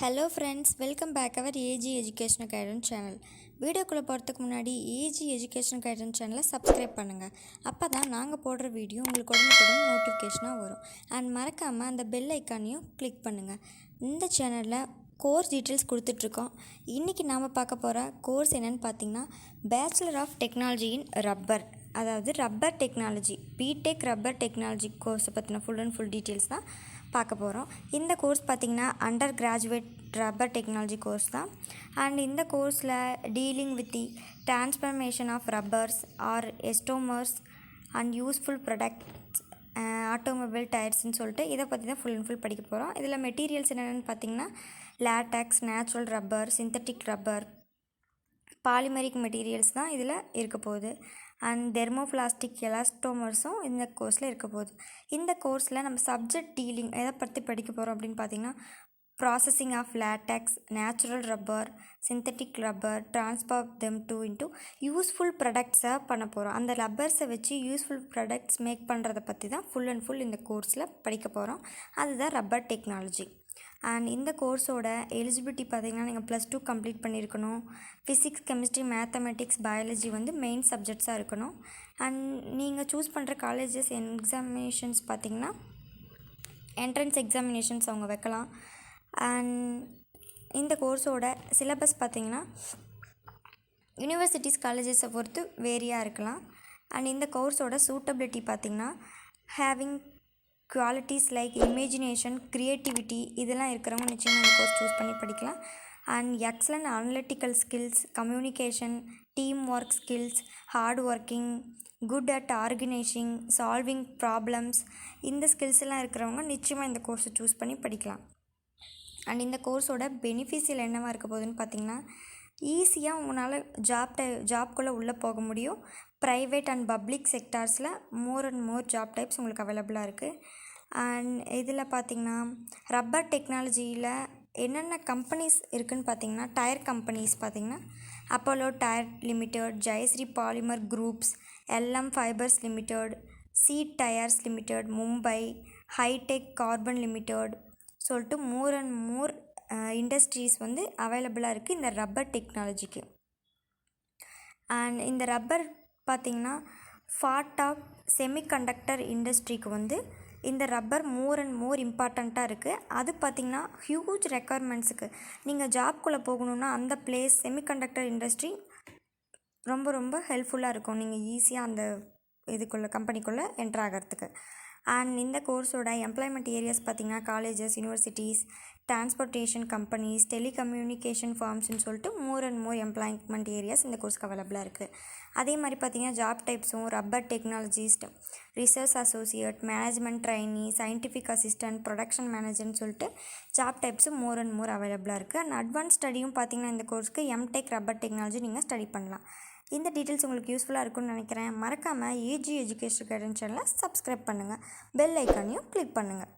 Hello friends, welcome back அவர் AG educational guidance channel. வீடியோக்குள்ளே போகிறதுக்கு முன்னாடி ஏஜி எஜுகேஷனல் கைடன்ஸ் சேனலை சப்ஸ்கிரைப் பண்ணுங்கள். அப்போ தான் நாங்கள் போடுற வீடியோ உங்களுக்கு உடனுக்குடன் நோட்டிஃபிகேஷனாக வரும். அண்ட் மறக்காமல் அந்த பெல் ஐக்கானையும் கிளிக் பண்ணுங்கள். இந்த சேனலில் கோர்ஸ் டீட்டெயில்ஸ் கொடுத்துட்ருக்கோம். இன்றைக்கி நாம் பார்க்க போகிற கோர்ஸ் என்னென்னு பார்த்தீங்கன்னா, bachelor of technology in rubber, அதாவது rubber technology, B.tech rubber technology கோர்ஸை பற்றின ஃபுல் அண்ட் ஃபுல் டீட்டெயில்ஸ் தான் பார்க்க போகிறோம். இந்த கோர்ஸ் பார்த்திங்கன்னா undergraduate rubber technology course தான். அண்ட் இந்த கோர்ஸில் dealing with the transformation of rubbers or elastomers and useful products, automobile டயர்ஸ்ன்னு சொல்லிட்டு இதை பற்றி தான் ஃபுல் அண்ட் ஃபுல் படிக்க போகிறோம். இதில் மெட்டீரியல்ஸ் என்னென்னு பார்த்திங்கன்னா, LaTeX, natural rubber, synthetic rubber, polymeric materials தான் இதில் இருக்க போகுது. அண்ட் தெர்மோபிளாஸ்டிக் எலாஸ்டோமர்ஸும் இந்த கோர்ஸில் இருக்க போகுது. இந்த கோர்ஸில் நம்ம சப்ஜெக்ட் டீலிங் எதை பற்றி படிக்க போகிறோம் அப்படின்னு பார்த்திங்கன்னா, processing of latex, natural rubber, synthetic rubber, transfer them to into useful ப்ராடக்ட்ஸை பண்ண போகிறோம். அந்த ரப்பர்ஸை வச்சு யூஸ்ஃபுல் ப்ராடக்ட்ஸ் மேக் பண்ணுறதை பற்றி தான் ஃபுல் அண்ட் ஃபுல் இந்த கோர்ஸில் படிக்க போகிறோம். அதுதான் ரப்பர் டெக்னாலஜி. அண்ட் இந்த கோர்ஸோட எலிஜிபிலிட்டி பார்த்திங்கன்னா, நீங்கள் +2 கம்ப்ளீட் பண்ணியிருக்கணும். Physics, chemistry, mathematics, biology main சப்ஜெக்ட்ஸாக இருக்கணும். அண்ட் நீங்கள் சூஸ் பண்ணுற காலேஜஸ் எக்ஸாமினேஷன்ஸ் பார்த்திங்கன்னா, என்ட்ரன்ஸ் எக்ஸாமினேஷன்ஸ் அவங்க வைக்கலாம். அண்ட் இந்த கோர்ஸோட சிலபஸ் பார்த்திங்கன்னா, யூனிவர்சிட்டிஸ், காலேஜஸை பொறுத்து வேரியாக இருக்கலாம். அண்ட் இந்த கோர்ஸோட சூட்டபிலிட்டி பார்த்திங்கன்னா, having qualities like imagination, creativity இதெல்லாம் இருக்கிறவங்க நிச்சயமாக இந்த கோர்ஸ் சூஸ் பண்ணி படிக்கலாம். And excellent analytical skills, communication, team work skills, hard working, good at organising, solving problems, இந்த ஸ்கில்ஸ் எல்லாம் இருக்கிறவங்க நிச்சயமாக இந்த கோர்ஸை சூஸ் பண்ணி படிக்கலாம். அண்ட் இந்த கோர்ஸோட பெனிஃபிட்ஸில் என்னவாக இருக்க போகுதுன்னு பார்த்திங்கன்னா, ஈஸியாக உங்களால் ஜாப்குள்ளே உள்ளே போக முடியும். ப்ரைவேட் அண்ட் பப்ளிக் செக்டார்ஸில் more and more job types உங்களுக்கு அவைலபிளாக இருக்குது. அண்ட் இதில் பார்த்திங்கன்னா, ரப்பர் டெக்னாலஜியில் என்னென்ன கம்பெனிஸ் இருக்குதுன்னு பார்த்திங்கன்னா, டயர் கம்பெனிஸ் பார்த்திங்கன்னா, Apollo tyre limited, Jayashree polymer groups, LM fibres limited, CEAT tyres limited, Mumbai, hi-tech carbon limited சொல்லிட்டு மோர் அண்ட் மோர் இண்டஸ்ட்ரீஸ் அவைலபிளாக இருக்குது இந்த ரப்பர் டெக்னாலஜிக்கு. அண்ட் இந்த ரப்பர் பார்த்திங்கன்னா, பார்ட் ஆஃப் செமிகண்டக்டர் இண்டஸ்ட்ரிக்கு இந்த ரப்பர் மோர் அண்ட் மோர் இம்பார்ட்டண்ட்டாக இருக்குது. அது பார்த்திங்கன்னா ஹியூஜ் ரெக்குயர்மெண்ட்ஸுக்கு நீங்கள் ஜாப்குள்ளே போகணுன்னா அந்த பிளேஸ் செமிகண்டக்டர் இண்டஸ்ட்ரி ரொம்ப ரொம்ப ஹெல்ப்ஃபுல்லாக இருக்கும், நீங்கள் ஈஸியாக அந்த இதுக்குள்ளே கம்பெனிக்குள்ளே என்ட்ரு ஆகிறதுக்கு. அண்ட் இந்த கோர்ஸோட எம்ப்ளாய்மெண்ட் ஏரியாஸ் பார்த்திங்கன்னா, colleges, universities, transportation companies, telecommunication ஃபார்ம்ஸ்னு சொல்லிட்டு more and more employment areas இந்த கோர்ஸ்க்கு அவைலபிளாக இருக்குது. அதே மாதிரி பார்த்திங்கன்னா, ஜாப் டைப்ஸும் rubber technologist, research associate, management trainee, scientific assistant, production மேனேஜர்னு சொல்லிட்டு ஜாப் டைப்ஸும் மோர் அண்ட் மோர் அவைலபிளாக இருக்குது. அண்ட் அட்வான்ஸ் ஸ்டடியும் பார்த்திங்கன்னா, இந்த கோர்ஸ்க்கு M.tech ரப்பர் டெக்னாலஜி நீங்கள் ஸ்டடி பண்ணலாம். இந்த டீட்டெயில்ஸ் உங்களுக்கு யூஸ்ஃபுல்லாக இருக்கும்னு நினைக்கிறேன். மறக்காமல் ஏஜி எஜுகேஷன் கைடன்ஸ் சேனலை சப்ஸ்கிரைப் பண்ணுங்கள். பெல் ஐக்கானையும் கிளிக் பண்ணுங்கள்.